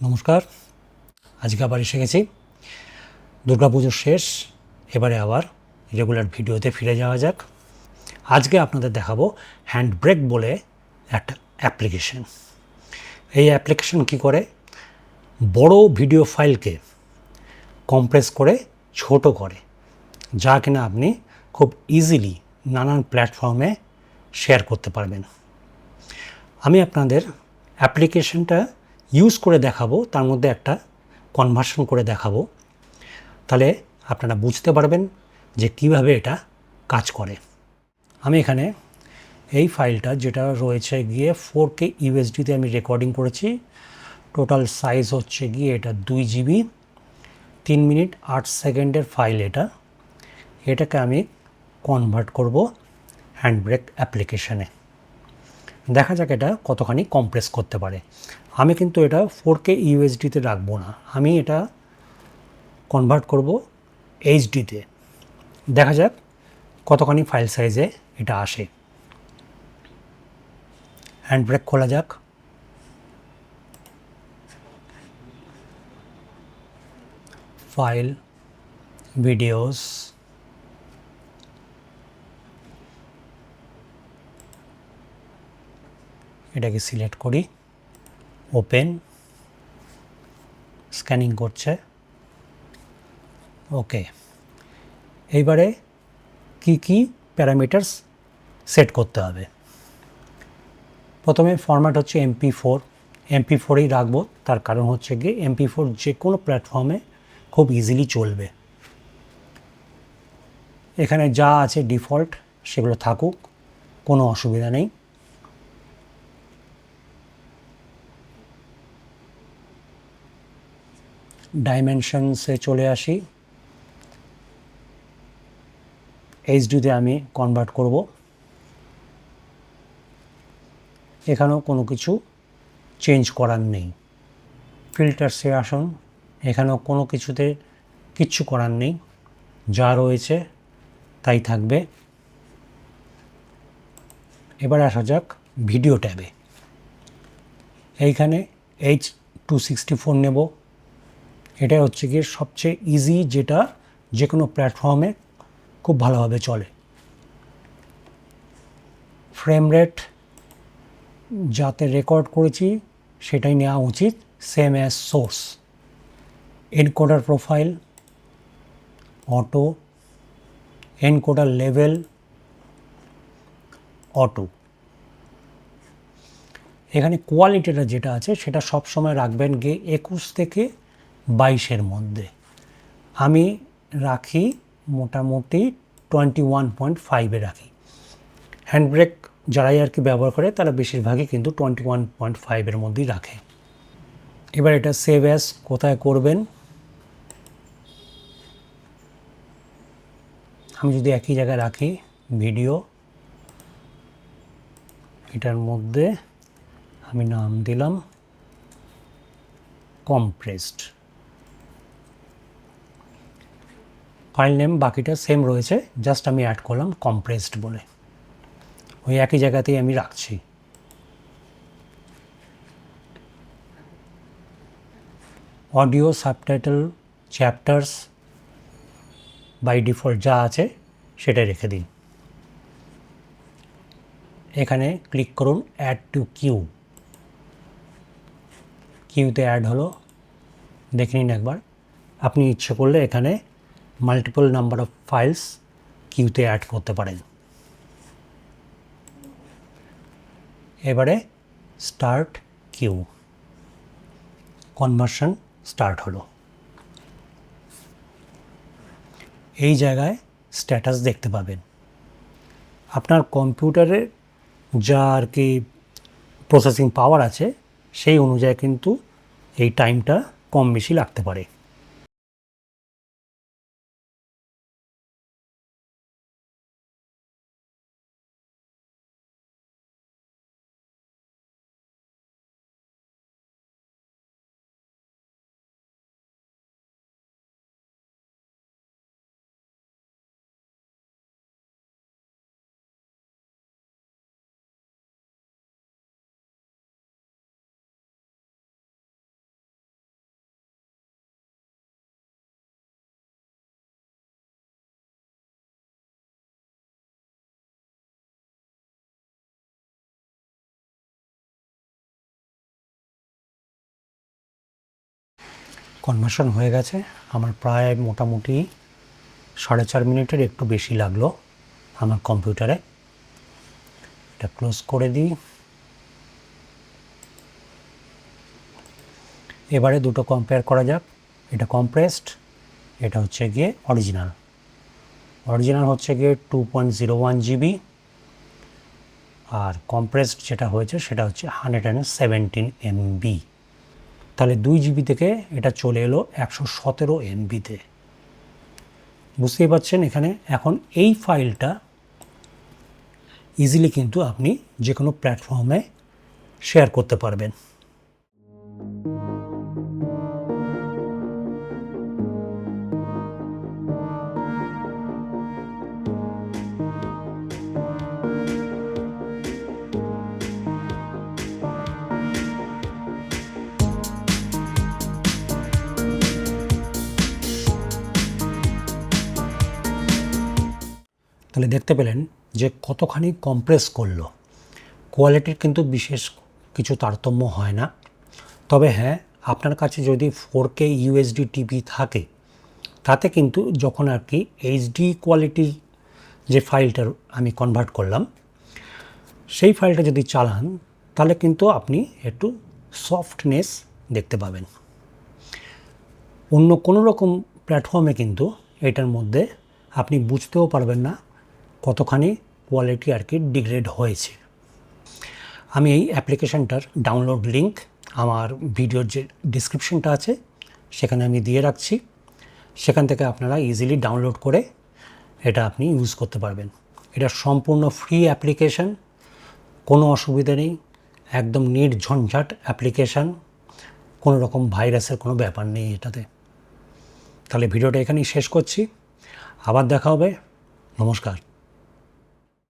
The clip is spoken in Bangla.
নমস্কার, আজকে আবার এসে গেছি। দুর্গাপুজোর শেষ, এবারে আবার রেগুলার ভিডিওতে ফিরে যাওয়া যাক। আজকে আপনাদের দেখাবো হ্যান্ডব্রেক বলে একটা অ্যাপ্লিকেশন। এই অ্যাপ্লিকেশন কী করে, বড় ভিডিও ফাইলকে কম্প্রেস করে ছোট করে, যা কিনা আপনি খুব ইজিলি নানান প্ল্যাটফর্মে শেয়ার করতে পারবেন। আমি আপনাদের অ্যাপ্লিকেশনটা ইউজ করে দেখাবো, তার মধ্যে একটা কনভার্সন করে দেখাবো, তাহলে আপনারা বুঝতে পারবেন যে কিভাবে এটা কাজ করে। আমি এখানে এই ফাইলটা যেটা রয়েছে গিয়ে 4K ইউএসডিতে আমি রেকর্ডিং করেছি। টোটাল সাইজ হচ্ছে গিয়ে এটা 2 GB, 3 মিনিট 8 সেকেন্ডের ফাইল। এটাকে আমি কনভার্ট করব হ্যান্ডব্রেক অ্যাপ্লিকেশনে। দেখা যাক এটা কতখানি কম্প্রেস করতে পারে। আমি কিন্তু এটা 4K ইউএসডিতে রাখবো না, আমি এটা কনভার্ট করব এইচডিতে। দেখা যাক কতখানি ফাইল সাইজে এটা আসে। হ্যান্ডব্রেক খোলা যাক। ফাইল, ভিডিওস, এটাকে সিলেক্ট করি, ওপেন, স্ক্যানিং করছে, ওকে। এইবারে কি কি প্যারামিটারস সেট করতে হবে। প্রথমে ফরম্যাট হচ্ছে MP4ই রাখবো, তার কারণ হচ্ছে গিয়ে MP4 যে কোনো প্ল্যাটফর্মে খুব ইজিলি চলবে। এখানে যা আছে ডিফল্ট সেগুলো থাকুক, কোনো অসুবিধা নেই। ডাইমেনশনসে চলে আসি, এইচডিতে আমি কনভার্ট করব। এখানেও কোনো কিছু চেঞ্জ করার নেই। ফিল্টারসে আসুন, এখানেও কোনো কিছুতে কিচ্ছু করার নেই, যা রয়েছে তাই থাকবে। এবার আসা যাক ভিডিও ট্যাবে। এইখানে H264 নেব। এটা হচ্ছে গিয়ে সবচেয়ে ইজি, যেটা যে কোনো প্ল্যাটফর্মে খুব ভালোভাবে চলে। ফ্রেম রেট যাতে রেকর্ড করেছি সেটাই নেওয়া উচিত, same as source. Encoder profile auto, encoder level auto. এখানে কোয়ালিটিটা যেটা আছে সেটা সবসময় রাখবেন গিয়ে 21 থেকে 22-এর মধ্যে। আমি রাখি মোটামুটি 21.5-এ রাখি। হ্যান্ডব্রেক যারাই আর কি ব্যবহার করে তারা বেশিরভাগই কিন্তু 21.5-এর মধ্যেই রাখে। এবার এটা সেভ অ্যাজ কোথায় করবেন, আমি যদি একই জায়গায় রাখি ভিডিও, এটার মধ্যে আমি নাম দিলাম কম্প্রেসড। ফাইল নেম বাকিটা সেম রয়েছে, জাস্ট আমি অ্যাড করলাম কম্প্রেসড বলে। ওই একই জায়গাতেই আমি রাখছি। Audio, subtitle, chapters by default যা আছে সেটা রেখে দিন। এখানে ক্লিক করুন অ্যাড টু কিউ। কিউতে অ্যাড হলো, দেখে নিন একবার। আপনি ইচ্ছে করলে এখানে মাল্টিপল নাম্বার অফ ফাইলস কিউতে অ্যাড করতে পারেন। এবারে স্টার্ট কিউ, কনভার্সন স্টার্ট হলো। এই জায়গায় স্ট্যাটাস দেখতে পাবেন। আপনার কম্পিউটারে যা আর কি প্রসেসিং পাওয়ার আছে সেই অনুযায়ী কিন্তু এই টাইমটা কম বেশি লাগতে পারে। কনভার্সন হয়ে গেছে আমার, প্রায় মোটামুটি 4.5 মিনিটের একটু বেশি লাগলো আমার কম্পিউটারে। এটা ক্লোজ করে দিই। এবারে দুটো কম্পেয়ার করা যাক। এটা কম্প্রেসড, এটা হচ্ছে গিয়ে অরিজিনাল। অরিজিনাল হচ্ছে গিয়ে 2.01 জিবি, আর কম্প্রেসড যেটা হয়েছে সেটা হচ্ছে 117 MB। তাহলে 2 জিবি থেকে এটা চলে এলো 117 MBতে। বুঝতেই পারছেন এখানে। এখন এই ফাইলটা ইজিলি কিন্তু আপনি যে কোনো প্ল্যাটফর্মে শেয়ার করতে পারবেন। তাহলে দেখতে পেলেন যে কতখানি কম্প্রেস করলো। কোয়ালিটির কিন্তু বিশেষ কিছু তারতম্য হয় না। তবে হ্যাঁ, আপনার কাছে যদি 4K UHD টিভি থাকে, তাতে কিন্তু যখন আর কি এইচডি কোয়ালিটি যে ফাইলটার আমি কনভার্ট করলাম, সেই ফাইলটা যদি চালান তাহলে কিন্তু আপনি একটু সফটনেস দেখতে পাবেন। অন্য কোনো রকম প্ল্যাটফর্মে কিন্তু এটার মধ্যে আপনি বুঝতেও পারবেন না কতখানি কোয়ালিটি আর কি ডিগ্রেড হয়েছে। আমি এই অ্যাপ্লিকেশানটার ডাউনলোড লিঙ্ক আমার ভিডিওর যে ডিসক্রিপশনটা আছে সেখানে আমি দিয়ে রাখছি। সেখান থেকে আপনারা ইজিলি ডাউনলোড করে এটা আপনি ইউজ করতে পারবেন। এটা সম্পূর্ণ ফ্রি অ্যাপ্লিকেশান, কোনো অসুবিধা নেই, একদম নির্ঝঞ্ঝাট অ্যাপ্লিকেশান, কোনো রকম ভাইরাসের কোনো ব্যাপার নেই এটাতে। তাহলে ভিডিওটা এখানেই শেষ করছি, আবার দেখা হবে, নমস্কার।